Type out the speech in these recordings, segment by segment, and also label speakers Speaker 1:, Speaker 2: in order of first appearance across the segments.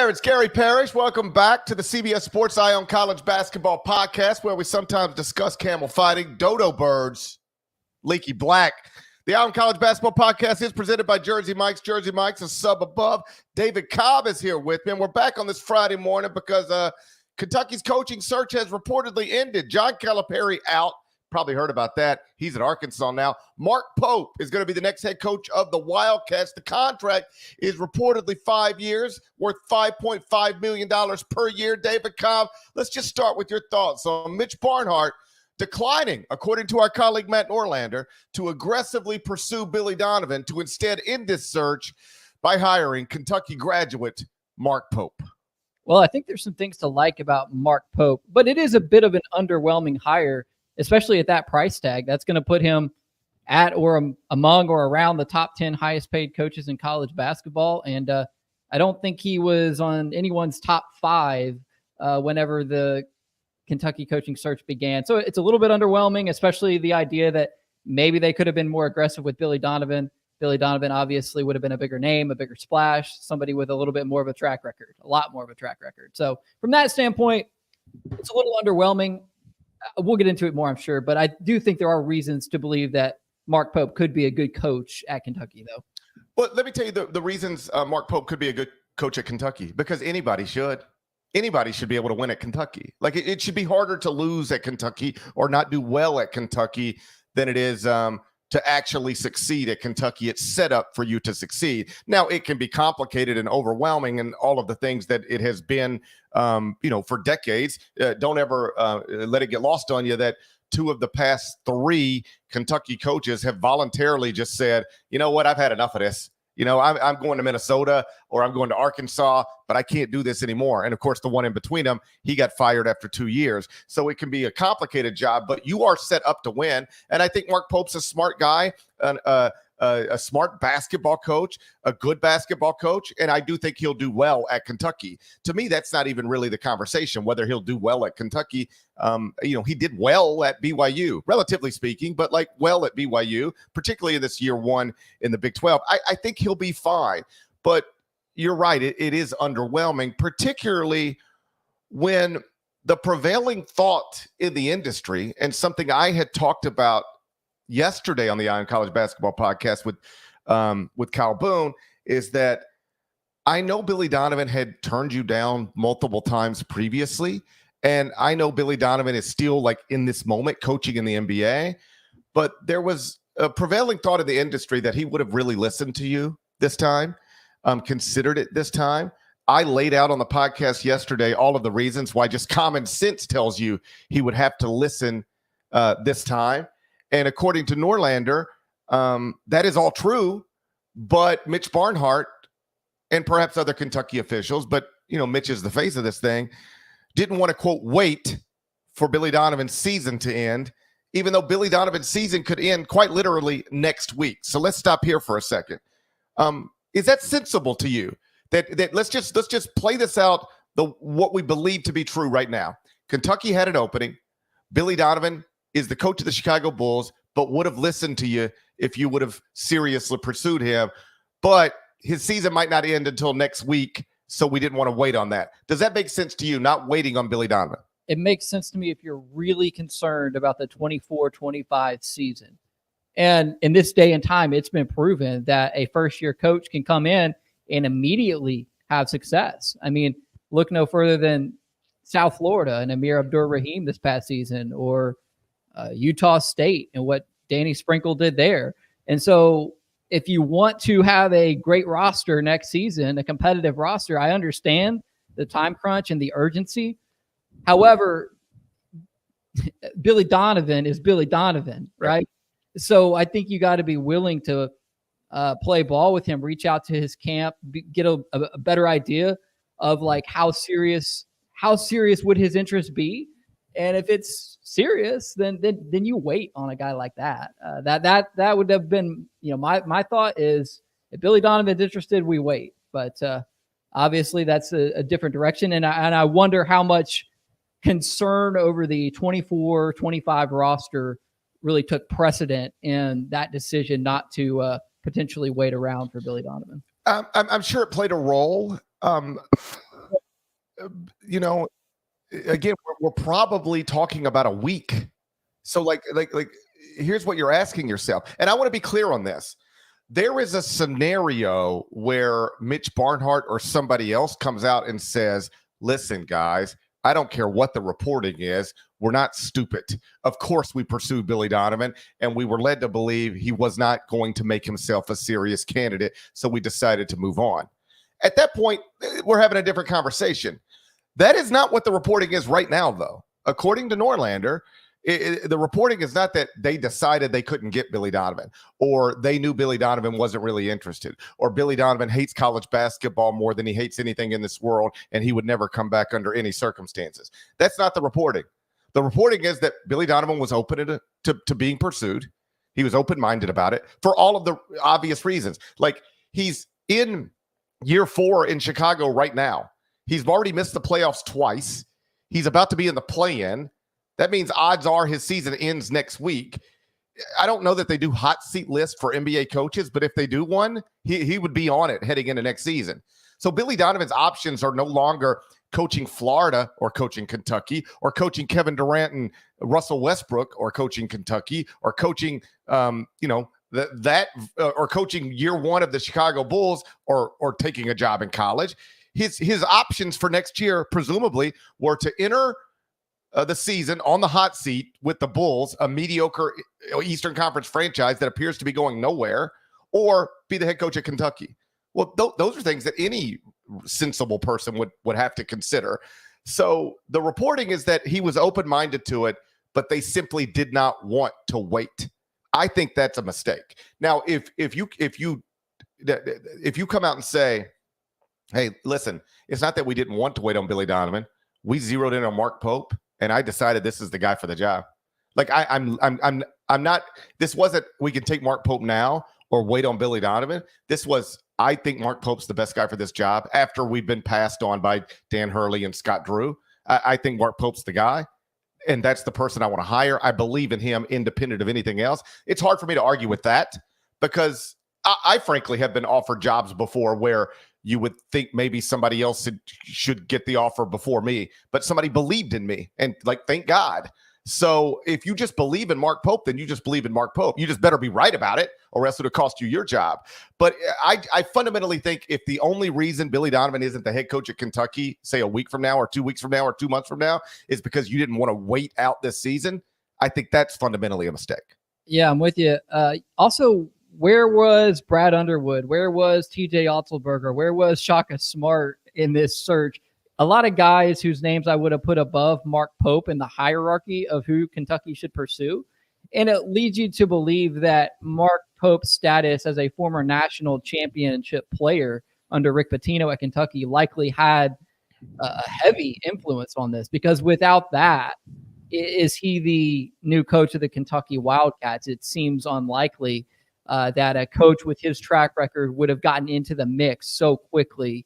Speaker 1: there, it's Gary Parrish. Welcome back to the CBS Sports Eye on College Basketball podcast, where we sometimes discuss camel fighting, dodo birds, leaky black. The Eye on College Basketball podcast is presented by Jersey Mike's. Jersey Mike's, a sub above. David Cobb is here with me, and we're back on this Friday morning because Kentucky's coaching search has reportedly ended. John Calipari out. Probably heard about that. He's at Arkansas now. Mark Pope is going to be the next head coach of the Wildcats. The contract is reportedly 5 years, worth $5.5 million per year. David Cobb, let's just start with your thoughts on Mitch Barnhart declining, according to our colleague Matt Norlander, to aggressively pursue Billy Donovan to instead end this search by hiring Kentucky graduate Mark Pope.
Speaker 2: Well, I think there's some things to like about Mark Pope, but it is a bit of an underwhelming hire, especially at that price tag. That's going to put him at or among or around the top 10 highest paid coaches in college basketball. And I don't think he was on anyone's top 5 whenever the Kentucky coaching search began. So it's a little bit underwhelming, especially the idea that maybe they could have been more aggressive with Billy Donovan. Billy Donovan obviously would have been a bigger name, a bigger splash, somebody with a little bit more of a track record, a lot more of a track record. So from that standpoint, it's a little underwhelming. We'll get into it more, I'm sure, but I do think there are reasons to believe that Mark Pope could be a good coach at Kentucky, though.
Speaker 1: Well, let me tell you the reasons Mark Pope could be a good coach at Kentucky, because anybody should. Anybody should be able to win at Kentucky. Like, it should be harder to lose at Kentucky or not do well at Kentucky than it is to actually succeed at Kentucky. It's set up for you to succeed. Now, it can be complicated and overwhelming and all of the things that it has been, for decades. Don't ever let it get lost on you that 2 of the past 3 Kentucky coaches have voluntarily just said, you know what, I've had enough of this. I'm going to Minnesota or I'm going to Arkansas, but I can't do this anymore. And of course, the one in between them, he got fired after 2 years. So it can be a complicated job, but you are set up to win. And I think Mark Pope's a smart guy, a smart basketball coach, a good basketball coach. And I do think he'll do well at Kentucky. To me, that's not even really the conversation, whether he'll do well at Kentucky. He did well at BYU, relatively speaking, but well at BYU, particularly in this year 1 in the Big 12. I think he'll be fine, but you're right. It is underwhelming, particularly when the prevailing thought in the industry, and something I had talked about yesterday on the Eye on College Basketball podcast with Kyle Boone, is that I know Billy Donovan had turned you down multiple times previously, and I know Billy Donovan is still in this moment coaching in the NBA, but there was a prevailing thought in the industry that he would have really listened to you this time, considered it this time. I laid out on the podcast yesterday all of the reasons why just common sense tells you he would have to listen this time. And according to Norlander, that is all true, but Mitch Barnhart and perhaps other Kentucky officials, but, Mitch is the face of this thing, didn't want to, quote, wait for Billy Donovan's season to end, even though Billy Donovan's season could end quite literally next week. So let's stop here for a second. Is that sensible to you? That let's just play this out, what we believe to be true right now. Kentucky had an opening. Billy Donovan is the coach of the Chicago Bulls, but would have listened to you if you would have seriously pursued him. But his season might not end until next week, so we didn't want to wait on that. Does that make sense to you, not waiting on Billy Donovan?
Speaker 2: It makes sense to me if you're really concerned about the 24-25 season. And in this day and time, it's been proven that a first-year coach can come in and immediately have success. I mean, look no further than South Florida and Amir Abdur-Rahim this past season, or Utah State and what Danny Sprinkle did there. And so if you want to have a great roster next season, a competitive roster, I understand the time crunch and the urgency. However, Billy Donovan is Billy Donovan, right? So I think you got to be willing to play ball with him, reach out to his camp, get a better idea of how serious would his interest be. And if it's serious, then you wait on a guy like that. That would have been, my thought is if Billy Donovan's interested, we wait. But obviously that's a different direction. And I wonder how much concern over the 24-25 roster really took precedent in that decision not to potentially wait around for Billy Donovan.
Speaker 1: I'm sure it played a role. you know, again, we're probably talking about a week. So like, here's what you're asking yourself. And I want to be clear on this. There is a scenario where Mitch Barnhart or somebody else comes out and says, listen, guys, I don't care what the reporting is. We're not stupid. Of course, we pursued Billy Donovan, and we were led to believe he was not going to make himself a serious candidate. So we decided to move on. At that point, we're having a different conversation. That is not what the reporting is right now, though. According to Norlander, the reporting is not that they decided they couldn't get Billy Donovan, or they knew Billy Donovan wasn't really interested, or Billy Donovan hates college basketball more than he hates anything in this world, and he would never come back under any circumstances. That's not the reporting. The reporting is that Billy Donovan was open to being pursued. He was open-minded about it for all of the obvious reasons. Like, he's in year 4 in Chicago right now. He's already missed the playoffs twice. He's about to be in the play-in. That means odds are his season ends next week. I don't know that they do hot seat lists for NBA coaches, but if they do one, he would be on it heading into next season. So Billy Donovan's options are no longer coaching Florida or coaching Kentucky or coaching Kevin Durant and Russell Westbrook or coaching Kentucky or coaching, or coaching year 1 of the Chicago Bulls or taking a job in college. His options for next year, presumably, were to enter the season on the hot seat with the Bulls, a mediocre Eastern Conference franchise that appears to be going nowhere, or be the head coach at Kentucky. Well, those are things that any sensible person would have to consider. So the reporting is that he was open-minded to it, but they simply did not want to wait. I think that's a mistake. Now, if you come out and say, hey, listen, it's not that we didn't want to wait on Billy Donovan. We zeroed in on Mark Pope, and I decided this is the guy for the job. Like, I'm not. This wasn't we can take Mark Pope now or wait on Billy Donovan. This was, I think Mark Pope's the best guy for this job after we've been passed on by Dan Hurley and Scott Drew. I think Mark Pope's the guy, and that's the person I want to hire. I believe in him independent of anything else. It's hard for me to argue with that because I frankly have been offered jobs before where you would think maybe somebody else should get the offer before me, but somebody believed in me, and thank God. So if you just believe in Mark Pope, then you just believe in Mark Pope. You just better be right about it, or else it'll cost you your job. But I fundamentally think if the only reason Billy Donovan isn't the head coach at Kentucky, say a week from now or 2 weeks from now or 2 months from now, is because you didn't want to wait out this season, I think that's fundamentally a mistake.
Speaker 2: Yeah, I'm with you. Also, where was Brad Underwood? Where was TJ Otzelberger? Where was Shaka Smart in this search? A lot of guys whose names I would have put above Mark Pope in the hierarchy of who Kentucky should pursue. And it leads you to believe that Mark Pope's status as a former national championship player under Rick Pitino at Kentucky likely had a heavy influence on this, because without that, is he the new coach of the Kentucky Wildcats? It seems unlikely that a coach with his track record would have gotten into the mix so quickly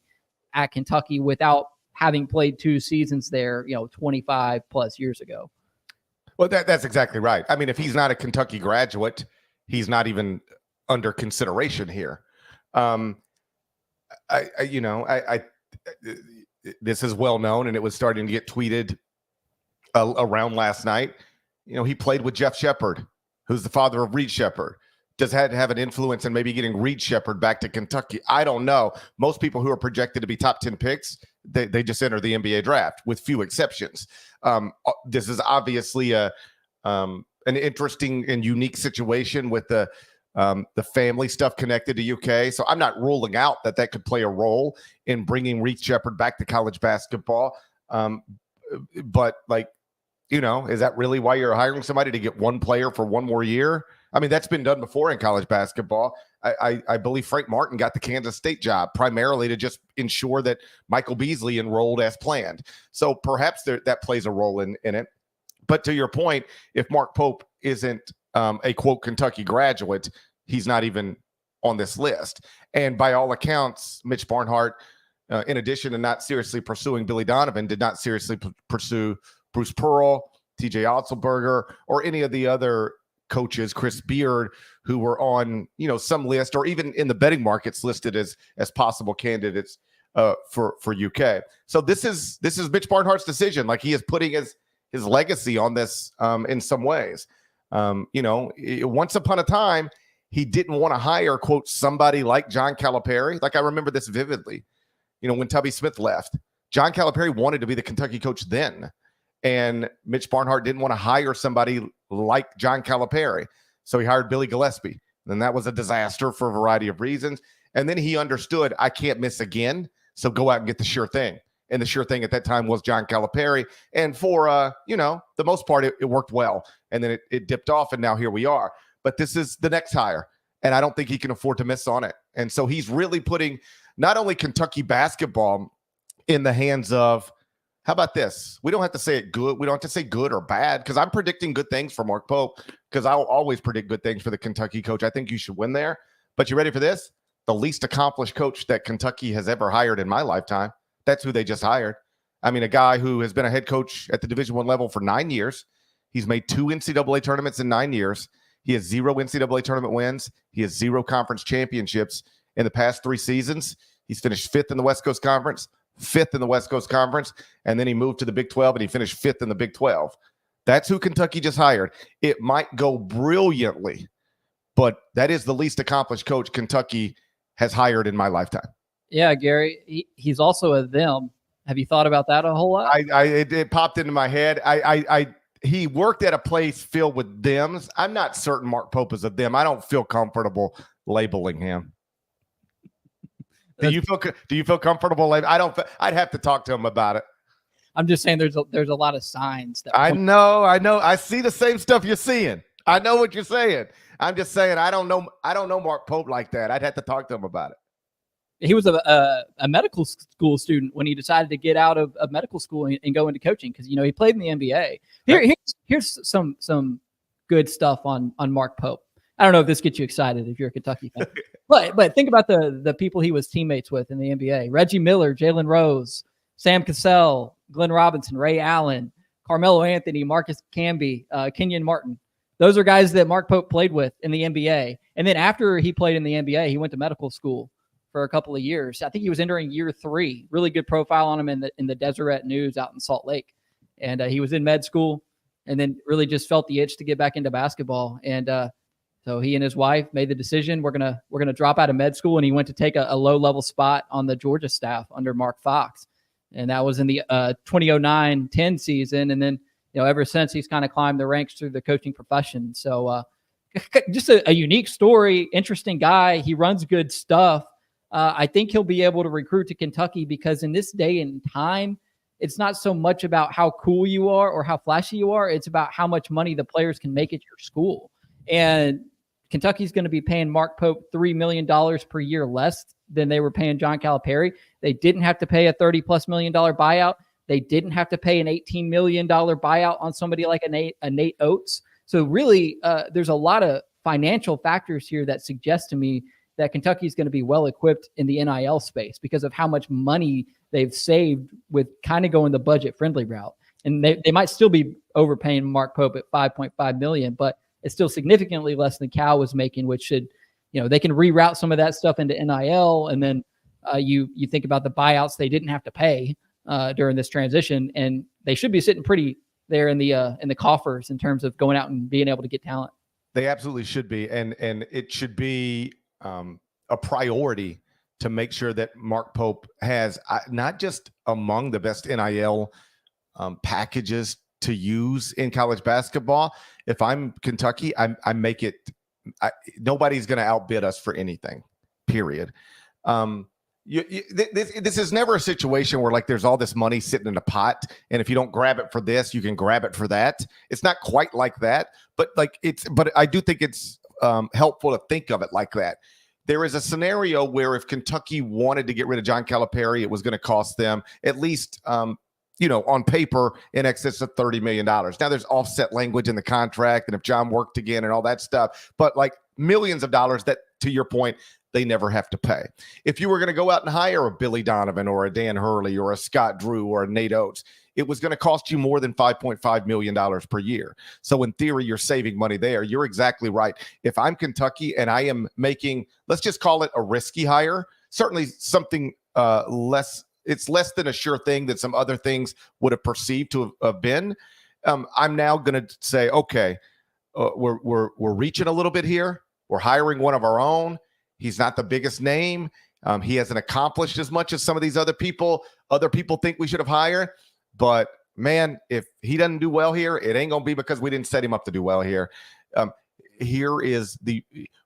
Speaker 2: at Kentucky without having played 2 seasons there, 25 plus years ago.
Speaker 1: Well, that's exactly right. I mean, if he's not a Kentucky graduate, he's not even under consideration here. This is well known, and it was starting to get tweeted around last night. He played with Jeff Shepard, who's the father of Reed Shepard. Does that have an influence in maybe getting Reed Shepard back to Kentucky? I don't know. Most people who are projected to be top 10 picks, they just enter the NBA draft, with few exceptions. This is obviously an interesting and unique situation with the family stuff connected to UK. So I'm not ruling out that could play a role in bringing Reed Shepard back to college basketball. But is that really why you're hiring somebody, to get one player for one more year? I mean, that's been done before in college basketball. I believe Frank Martin got the Kansas State job primarily to just ensure that Michael Beasley enrolled as planned. So perhaps that plays a role in it. But to your point, if Mark Pope isn't a, quote, Kentucky graduate, he's not even on this list. And by all accounts, Mitch Barnhart, in addition to not seriously pursuing Billy Donovan, did not seriously pursue Bruce Pearl, TJ Otzelberger, or any of the other coaches, Chris Beard, who were on, some list, or even in the betting markets listed as possible candidates for UK. So this is Mitch Barnhart's decision. Like, he is putting his legacy on this in some ways. Once upon a time, he didn't want to hire, quote, somebody like John Calipari. Like, I remember this vividly. When Tubby Smith left, John Calipari wanted to be the Kentucky coach then. And Mitch Barnhart didn't want to hire somebody like John Calipari. So he hired Billy Gillespie. And that was a disaster for a variety of reasons. And then he understood, I can't miss again. So go out and get the sure thing. And the sure thing at that time was John Calipari. And for, the most part, it worked well. And then it dipped off, and now here we are. But this is the next hire. And I don't think he can afford to miss on it. And so he's really putting not only Kentucky basketball in the hands of, how about this? We don't have to say it good. We don't have to say good or bad, because I'm predicting good things for Mark Pope, because I'll always predict good things for the Kentucky coach. I think you should win there. But you ready for this? The least accomplished coach that Kentucky has ever hired in my lifetime. That's who they just hired. I mean, a guy who has been a head coach at the Division I level for 9 years. He's made 2 NCAA tournaments in 9 years. He has 0 NCAA tournament wins. He has 0 conference championships in the past 3 seasons. He's finished 5th in the West Coast Conference, 5th in the West Coast Conference, and then he moved to the Big 12, and he finished 5th in the Big 12. That's who Kentucky just hired. It might go brilliantly, but that is the least accomplished coach Kentucky has hired in my lifetime.
Speaker 2: Yeah, Gary, he's also a them. Have you thought about that a whole lot?
Speaker 1: It popped into my head. He worked at a place filled with thems. I'm not certain Mark Pope is a them. I don't feel comfortable labeling him. Do you feel comfortable? I'd have to talk to him about it.
Speaker 2: I'm just saying there's a lot of signs that
Speaker 1: I know. I see the same stuff you're seeing. I know what you're saying. I'm just saying I don't know Mark Pope like that. I'd have to talk to him about it.
Speaker 2: He was a medical school student when he decided to get out of medical school and go into coaching, because he played in the NBA. Here's some good stuff on Mark Pope. I don't know if this gets you excited if you're a Kentucky fan, but think about the people he was teammates with in the NBA: Reggie Miller, Jalen Rose, Sam Cassell, Glenn Robinson, Ray Allen, Carmelo Anthony, Marcus Camby, Kenyon Martin. Those are guys that Mark Pope played with in the NBA. And then after he played in the NBA, he went to medical school for a couple of years. I think he was entering year 3. Really good profile on him in the Deseret News out in Salt Lake. And he was in med school, and then really just felt the itch to get back into basketball. And so he and his wife made the decision, we're gonna drop out of med school, and he went to take a low-level spot on the Georgia staff under Mark Fox. And that was in the 2009-10 season. And then ever since, he's kind of climbed the ranks through the coaching profession. So just a unique story, interesting guy. He runs good stuff. I think he'll be able to recruit to Kentucky, because in this day and time, it's not so much about how cool you are or how flashy you are. It's about how much money the players can make at your school. And Kentucky's going to be paying Mark Pope $3 million per year less than they were paying John Calipari. They didn't have to pay a $30+ million buyout. They didn't have to pay an $18 million buyout on somebody like a Nate Oates. So really, there's a lot of financial factors here that suggest to me that Kentucky is going to be well equipped in the NIL space because of how much money they've saved with kind of going the budget friendly route. And they might still be overpaying Mark Pope at $5.5 million, but it's still significantly less than Cal was making, which should, they can reroute some of that stuff into NIL. And then you think about the buyouts they didn't have to pay during this transition, and they should be sitting pretty there in the coffers in terms of going out and being able to get talent.
Speaker 1: They absolutely should be. And it should be a priority to make sure that Mark Pope has not just among the best NIL packages to use in college basketball. If I'm Kentucky, I make it. Nobody's going to outbid us for anything. Period. This is never a situation where there's all this money sitting in a pot, and if you don't grab it for this, you can grab it for that. It's not quite like that, but I do think it's helpful to think of it like that. There is a scenario where if Kentucky wanted to get rid of John Calipari, it was going to cost them at least, on paper, in excess of $30 million. Now there's offset language in the contract, and if John worked again and all that stuff, but millions of dollars that, to your point, they never have to pay. If you were going to go out and hire a Billy Donovan or a Dan Hurley or a Scott Drew or a Nate Oates, it was going to cost you more than $5.5 million per year. So in theory, you're saving money there. You're exactly right. If I'm Kentucky and I am making, let's just call it a risky hire, certainly something less. It's less than a sure thing that some other things would have perceived to have been. I'm now going to say, okay, we're reaching a little bit here. We're hiring one of our own. He's not the biggest name. He hasn't accomplished as much as some of these other people think we should have hired. But man, if he doesn't do well here, it ain't going to be because we didn't set him up to do well here. Here is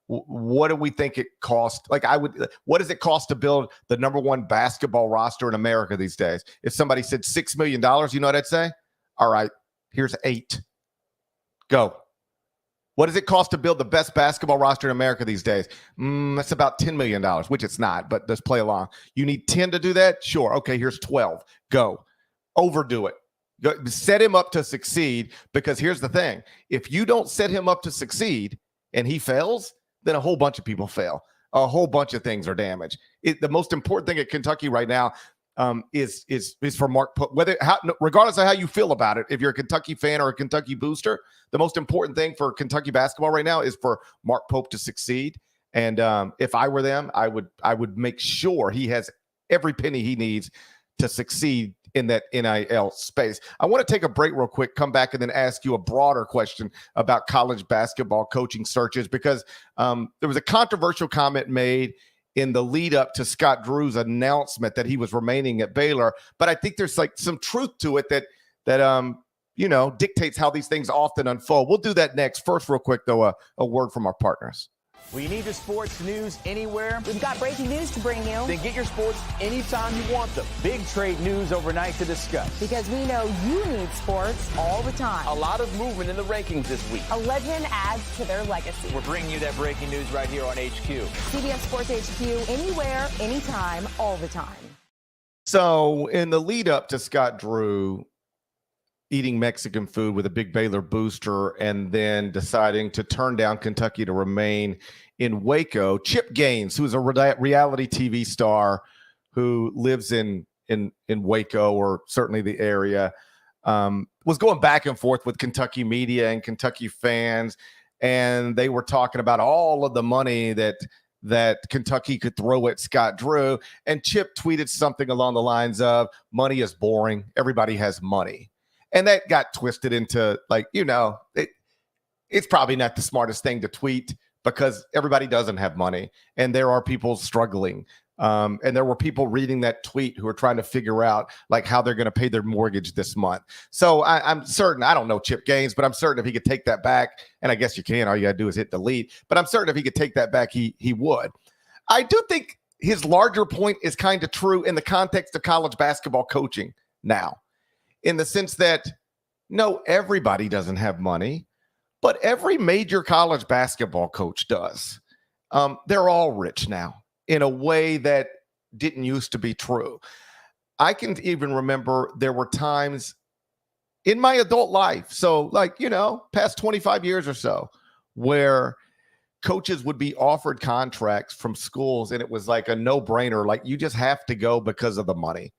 Speaker 1: what do we think it cost? What does it cost to build the number one basketball roster in America these days? If somebody said $6 million, you know what I'd say? All right, here's 8. Go. What does it cost to build the best basketball roster in America these days? That's about $10 million, which it's not, but let's play along. You need 10 to do that? Sure. Okay, here's 12. Go. Overdo it. Set him up to succeed, because here's the thing. If you don't set him up to succeed and he fails, then a whole bunch of people fail. A whole bunch of things are damaged. The most important thing at Kentucky right now is for Mark Pope. Regardless of how you feel about it, if you're a Kentucky fan or a Kentucky booster, the most important thing for Kentucky basketball right now is for Mark Pope to succeed. And if I were them, I would make sure he has every penny he needs to succeed in that NIL space. I want to take a break real quick, come back, and then ask you a broader question about college basketball coaching searches, because there was a controversial comment made in the lead up to Scott Drew's announcement that he was remaining at Baylor. But I think there's some truth to it that dictates how these things often unfold. We'll do that next. First, real quick, though, a word from our partners.
Speaker 3: Well, you need your sports news anywhere?
Speaker 4: We've got breaking news to bring you.
Speaker 3: Then get your sports anytime you want them. Big trade news overnight to discuss.
Speaker 4: Because we know you need sports all the time.
Speaker 3: A lot of movement in the rankings this week.
Speaker 4: A legend adds to their legacy.
Speaker 3: We're bringing you that breaking news right here on HQ.
Speaker 4: CBS Sports HQ, anywhere, anytime, all the time.
Speaker 1: So in the lead up to Scott Drew eating Mexican food with a big Baylor booster and then deciding to turn down Kentucky to remain in Waco, Chip Gaines, who's a reality TV star who lives in Waco, or certainly the area, was going back and forth with Kentucky media and Kentucky fans, and they were talking about all of the money that Kentucky could throw at Scott Drew. And Chip tweeted something along the lines of, "Money is boring. Everybody has money." And that got twisted into it's probably not the smartest thing to tweet, because everybody doesn't have money and there are people struggling. And there were people reading that tweet who are trying to figure out how they're going to pay their mortgage this month. So I'm certain, I don't know Chip Gaines, but I'm certain if he could take that back, and I guess you can, all you got to do is hit delete, but I'm certain if he could take that back, he would. I do think his larger point is kind of true in the context of college basketball coaching now, in the sense that, no, everybody doesn't have money, but every major college basketball coach does. They're all rich now in a way that didn't used to be true. I can even remember there were times in my adult life, so past 25 years or so, where coaches would be offered contracts from schools and it was like a no-brainer. You just have to go because of the money.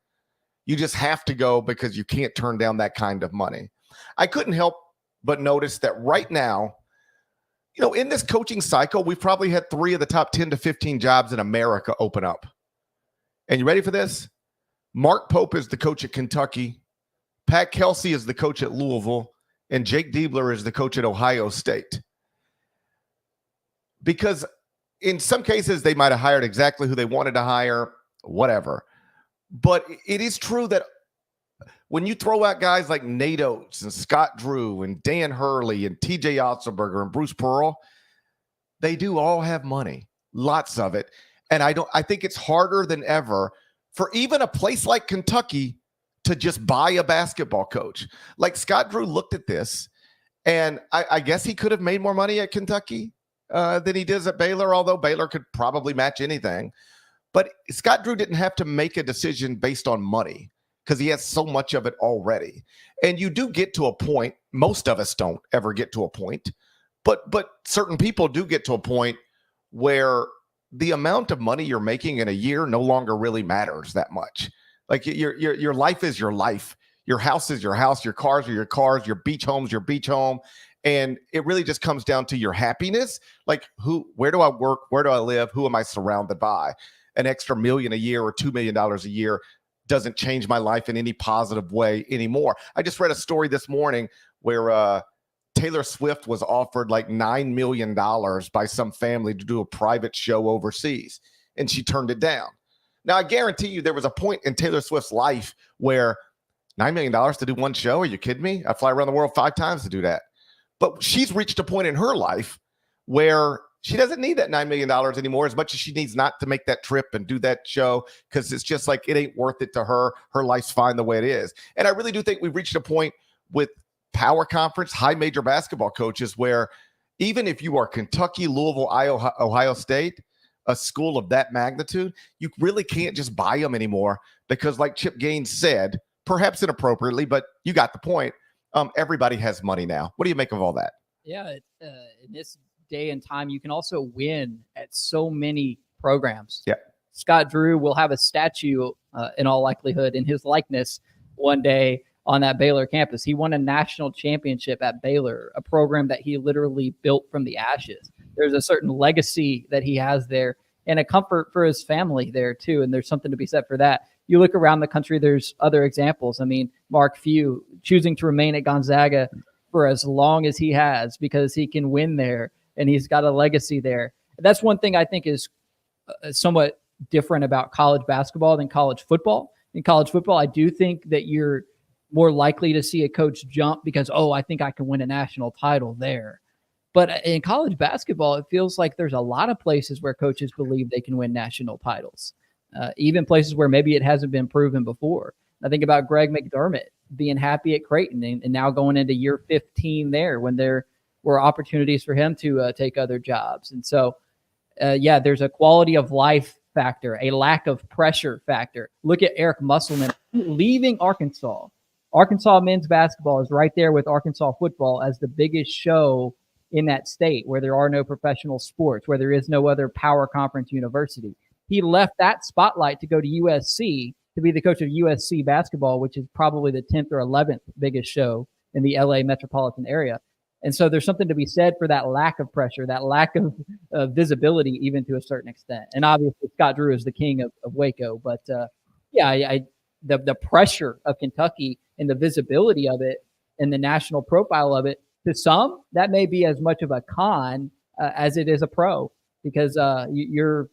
Speaker 1: You just have to go because you can't turn down that kind of money. I couldn't help but notice that right now, in this coaching cycle, we've probably had 3 of the top 10 to 15 jobs in America open up. And you ready for this? Mark Pope is the coach at Kentucky. Pat Kelsey is the coach at Louisville. And Jake Diebler is the coach at Ohio State. Because in some cases, they might have hired exactly who they wanted to hire, whatever. But it is true that when you throw out guys like Nate Oates and Scott Drew and Dan Hurley and TJ Otzelberger and Bruce Pearl, they do all have money, lots of it. And I think it's harder than ever for even a place like Kentucky to just buy a basketball coach. Scott Drew looked at this, and I guess he could have made more money at Kentucky than he does at Baylor, although Baylor could probably match anything. But Scott Drew didn't have to make a decision based on money because he has so much of it already. And you do get to a point, most of us don't ever get to a point, but certain people do get to a point where the amount of money you're making in a year no longer really matters that much. Your life is your life. Your house is your house. Your cars are your cars. Your beach home's your beach home. And it really just comes down to your happiness. Where do I work? Where do I live? Who am I surrounded by? an extra $1 million a year or $2 million a year doesn't change my life in any positive way anymore. I just read a story this morning where Taylor Swift was offered like $9 million by some family to do a private show overseas, and she turned it down. Now, I guarantee you there was a point in Taylor Swift's life where $9 million to do one show? Are you kidding me? I fly around the world 5 times to do that. But she's reached a point in her life where she doesn't need that $9 million anymore, as much as she needs not to make that trip and do that show, because it's just like it ain't worth it to her. Her life's fine the way it is. And I really do think we've reached a point with power conference, high major basketball coaches where even if you are Kentucky, Louisville, Ohio State, a school of that magnitude, you really can't just buy them anymore because, like Chip Gaines said, perhaps inappropriately, but you got the point. Everybody has money now. What do you make of all that?
Speaker 2: Yeah, in this day and time, you can also win at so many programs.
Speaker 1: Yeah.
Speaker 2: Scott Drew will have a statue in all likelihood in his likeness one day on that Baylor campus. He won a national championship at Baylor, a program that he literally built from the ashes. There's a certain legacy that he has there and a comfort for his family there too. And there's something to be said for that. You look around the country, there's other examples. I mean, Mark Few choosing to remain at Gonzaga for as long as he has because he can win there and he's got a legacy there. That's one thing I think is somewhat different about college basketball than college football. In college football, I do think that you're more likely to see a coach jump because, I think I can win a national title there. But in college basketball, it feels like there's a lot of places where coaches believe they can win national titles, even places where maybe it hasn't been proven before. I think about Greg McDermott being happy at Creighton and now going into year 15 there when there were opportunities for him to take other jobs. And so, there's a quality of life factor, a lack of pressure factor. Look at Eric Musselman leaving Arkansas. Arkansas men's basketball is right there with Arkansas football as the biggest show in that state where there are no professional sports, where there is no other power conference university. He left that spotlight to go to USC to be the coach of USC basketball, which is probably the 10th or 11th biggest show in the LA metropolitan area. And so there's something to be said for that lack of pressure, that lack of visibility, even to a certain extent. And obviously Scott Drew is the king of Waco. But the pressure of Kentucky and the visibility of it and the national profile of it, to some, that may be as much of a con as it is a pro, because you're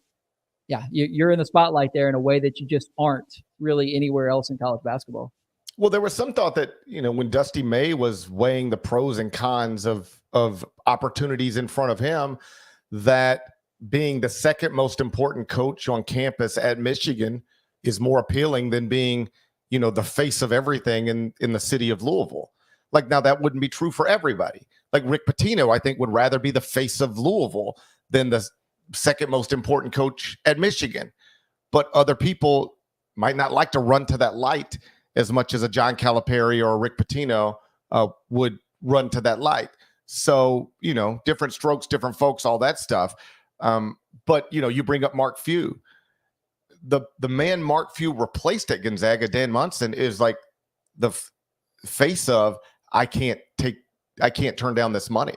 Speaker 2: in the spotlight there in a way that you just aren't really anywhere else in college basketball.
Speaker 1: Well, there was some thought that, when Dusty May was weighing the pros and cons of opportunities in front of him, that being the second most important coach on campus at Michigan is more appealing than being, the face of everything in the city of Louisville. Like, now that wouldn't be true for everybody. Like Rick Pitino, I think, would rather be the face of Louisville than the second most important coach at Michigan. But other people might not like to run to that light as much as a John Calipari or a Rick Pitino would run to that light. So, different strokes, different folks, all that stuff. But, you bring up Mark Few. The man Mark Few replaced at Gonzaga, Dan Munson, is like the face of, I can't turn down this money.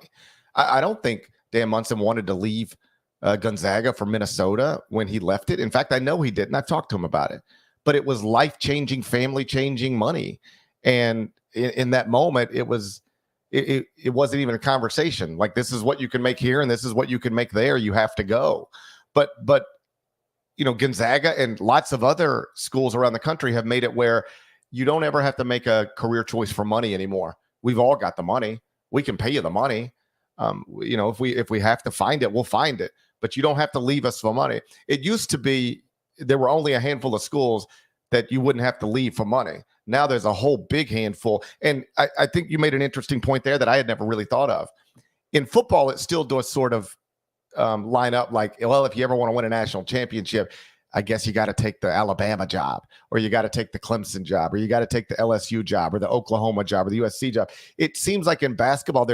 Speaker 1: I don't think Dan Munson wanted to leave Gonzaga for Minnesota when he left it. In fact, I know he didn't. I've talked to him about it. But it was life-changing, family-changing money. And in that moment, it wasn't even a conversation. Like, this is what you can make here and this is what you can make there. You have to go. But Gonzaga and lots of other schools around the country have made it where you don't ever have to make a career choice for money anymore. We've all got the money. We can pay you the money. If we have to find it, we'll find it. But you don't have to leave us for money. It used to be there were only a handful of schools that you wouldn't have to leave for money. Now there's a whole big handful. And I think you made an interesting point there that I had never really thought of. In football, it still does sort of line up like, well, if you ever want to win a national championship, I guess you got to take the Alabama job, or you got to take the Clemson job, or you got to take the LSU job, or the Oklahoma job, or the USC job. It seems like in basketball,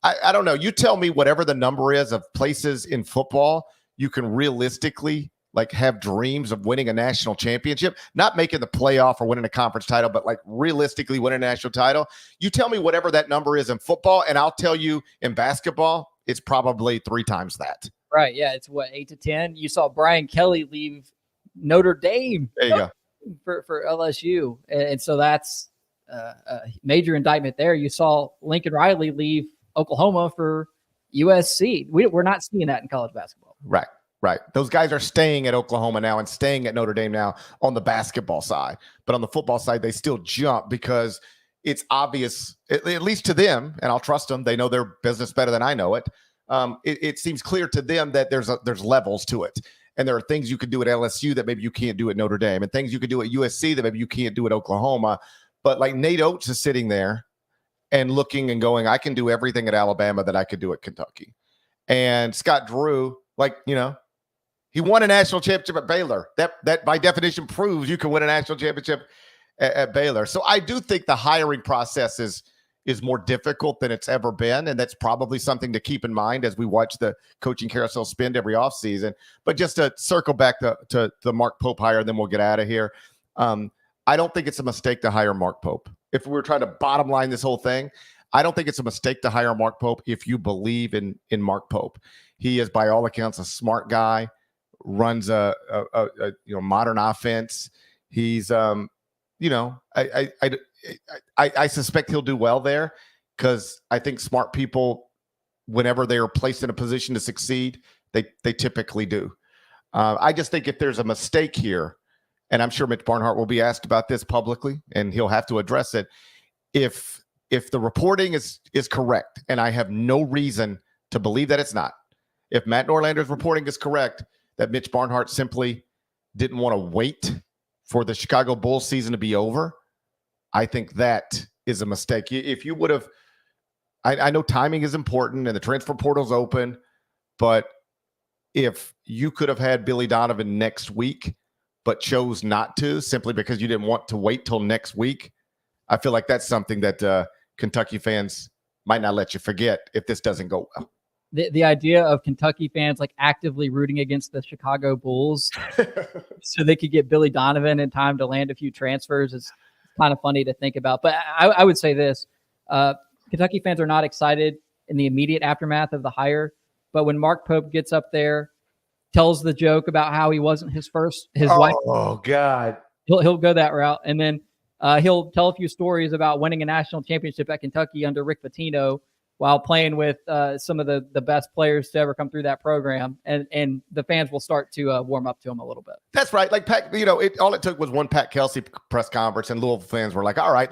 Speaker 1: I don't know. You tell me whatever the number is of places in football you can realistically have dreams of winning a national championship, not making the playoff or winning a conference title, but realistically winning a national title. You tell me whatever that number is in football, and I'll tell you in basketball, it's probably 3 times that.
Speaker 2: Right. Yeah. It's what, 8-10. You saw Brian Kelly leave Notre Dame.
Speaker 1: There you go.
Speaker 2: For LSU. And so that's a major indictment there. You saw Lincoln Riley leave Oklahoma for USC. We're not seeing that in college basketball.
Speaker 1: Right. Right. Those guys are staying at Oklahoma now and staying at Notre Dame now on the basketball side. But on the football side, they still jump because it's obvious, at least to them, and I'll trust them. They know their business better than I know it. It seems clear to them that there's levels to it. And there are things you can do at LSU that maybe you can't do at Notre Dame, and things you can do at USC that maybe you can't do at Oklahoma. But like Nate Oates is sitting there and looking and going, I can do everything at Alabama that I could do at Kentucky. And Scott Drew, he won a national championship at Baylor. That by definition proves you can win a national championship at Baylor. So I do think the hiring process is more difficult than it's ever been, and that's probably something to keep in mind as we watch the coaching carousel spin every offseason. But just to circle back to the Mark Pope hire, and then we'll get out of here. I don't think it's a mistake to hire Mark Pope. If we're trying to bottom line this whole thing, I don't think it's a mistake to hire Mark Pope if you believe in Mark Pope. He is, by all accounts, a smart guy. Runs a modern offense. He's I suspect he'll do well there because I think smart people, whenever they are placed in a position to succeed, they typically do. I just think if there's a mistake here, and I'm sure Mitch Barnhart will be asked about this publicly, and he'll have to address it. If the reporting is correct, and I have no reason to believe that it's not, if Matt Norlander's reporting is correct, that Mitch Barnhart simply didn't want to wait for the Chicago Bulls season to be over, I think that is a mistake. If you would have, I know timing is important and the transfer portal's open, but if you could have had Billy Donovan next week, but chose not to simply because you didn't want to wait till next week, I feel like that's something that Kentucky fans might not let you forget if this doesn't go well.
Speaker 2: The idea of Kentucky fans actively rooting against the Chicago Bulls so they could get Billy Donovan in time to land a few transfers is kind of funny to think about. But I would say this, Kentucky fans are not excited in the immediate aftermath of the hire. But when Mark Pope gets up there, tells the joke about how he wasn't his wife.
Speaker 1: Oh God.
Speaker 2: He'll go that route. And then he'll tell a few stories about winning a national championship at Kentucky under Rick Pitino, while playing with some of the best players to ever come through that program. And the fans will start to warm up to him a little bit.
Speaker 1: That's right. Like Pat, all it took was one Pat Kelsey press conference, and Louisville fans were like, all right,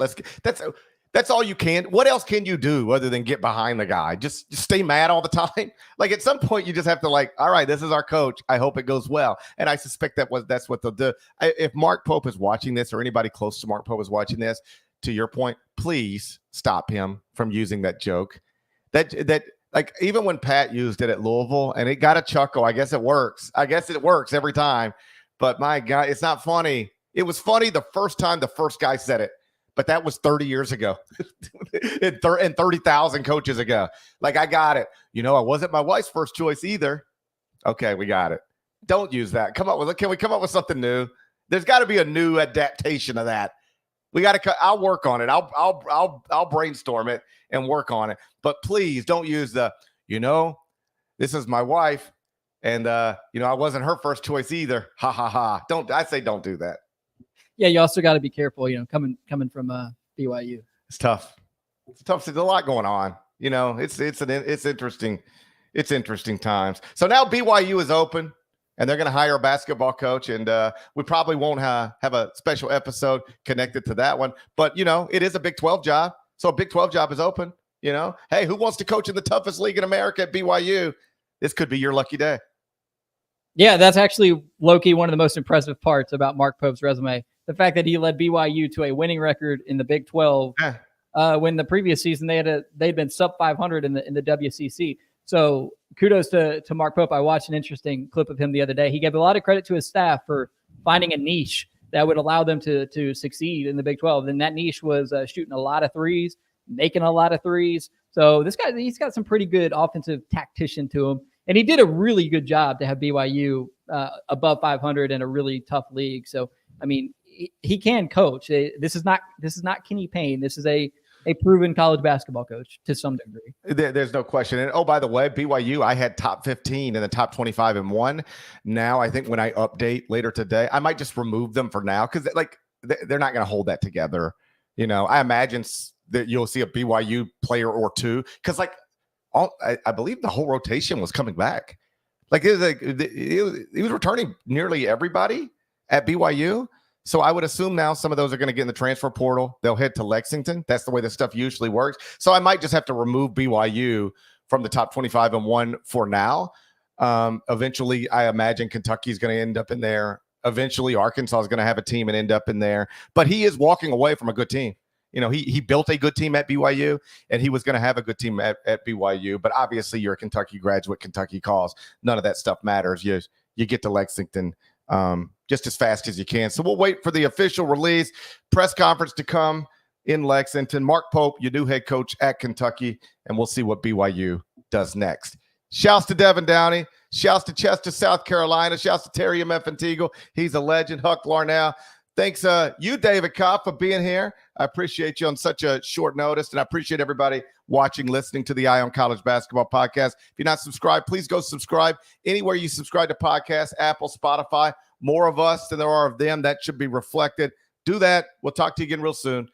Speaker 1: that's all you can. What else can you do other than get behind the guy? Just stay mad all the time. Like at some point you just have to all right, this is our coach. I hope it goes well. And I suspect that's what they'll do. If Mark Pope is watching this, or anybody close to Mark Pope is watching this, to your point, please stop him from using that joke. That even when Pat used it at Louisville and it got a chuckle, I guess it works. I guess it works every time. But my God, it's not funny. It was funny the first time the first guy said it, but that was 30 years ago and 30,000 coaches ago. I got it. I wasn't my wife's first choice either. Okay, we got it. Don't use that. Can we come up with something new? There's got to be a new adaptation of that. We got to. I'll work on it. I'll brainstorm it and work on it. But please don't use this is my wife, and I wasn't her first choice either. Ha ha ha. Don't do that.
Speaker 2: Yeah, you also got to be careful. Coming from BYU.
Speaker 1: It's tough. There's a lot going on. It's interesting. It's interesting times. So now BYU is open. And they're going to hire a basketball coach, and we probably won't have a special episode connected to that one. But, it is a Big 12 job, so a Big 12 job is open. Hey, who wants to coach in the toughest league in America at BYU? This could be your lucky day.
Speaker 2: Yeah, that's actually, low-key, one of the most impressive parts about Mark Pope's resume. The fact that he led BYU to a winning record in the Big 12 when the previous season they'd been sub 500 in the WCC. So kudos to Mark Pope. I watched an interesting clip of him the other day. He gave a lot of credit to his staff for finding a niche that would allow them to succeed in the Big 12. And that niche was shooting a lot of threes, making a lot of threes. So this guy, he's got some pretty good offensive tactician to him. And he did a really good job to have BYU above 500 in a really tough league. So, I mean, he can coach. This is not Kenny Payne. This is a a proven college basketball coach to some degree.
Speaker 1: There's no question. And oh, by the way, BYU, I had top 15 and the top 25 and one. Now I think when I update later today, I might just remove them for now because like they're not going to hold that together. You know, I imagine that you'll see a BYU player or two because like I believe the whole rotation was coming back. Like he was returning nearly everybody at BYU. So I would assume now some of those are going to get in the transfer portal. They'll head to Lexington. That's the way this stuff usually works. So I might just have to remove BYU from the top 25 and one for now. Eventually, I imagine Kentucky is going to end up in there. Eventually, Arkansas is going to have a team and end up in there. But he is walking away from a good team. You know, he built a good team at BYU, and he was going to have a good team at BYU. But obviously, you're a Kentucky graduate. Kentucky calls. None of that stuff matters. You get to Lexington just as fast as you can. So we'll wait for the official release, press conference to come in Lexington. Mark Pope, your new head coach at Kentucky, and we'll see what BYU does next. Shouts to Devin Downey. Shouts to Chester, South Carolina. Shouts to Terry M. Teagle. He's a legend. Huck Larnell. Thanks, you, David Cobb, for being here. I appreciate you on such a short notice, and I appreciate everybody watching, listening to the Eye on College Basketball podcast. If you're not subscribed, please go subscribe. Anywhere you subscribe to podcasts, Apple, Spotify, more of us than there are of them. That should be reflected. Do that. We'll talk to you again real soon.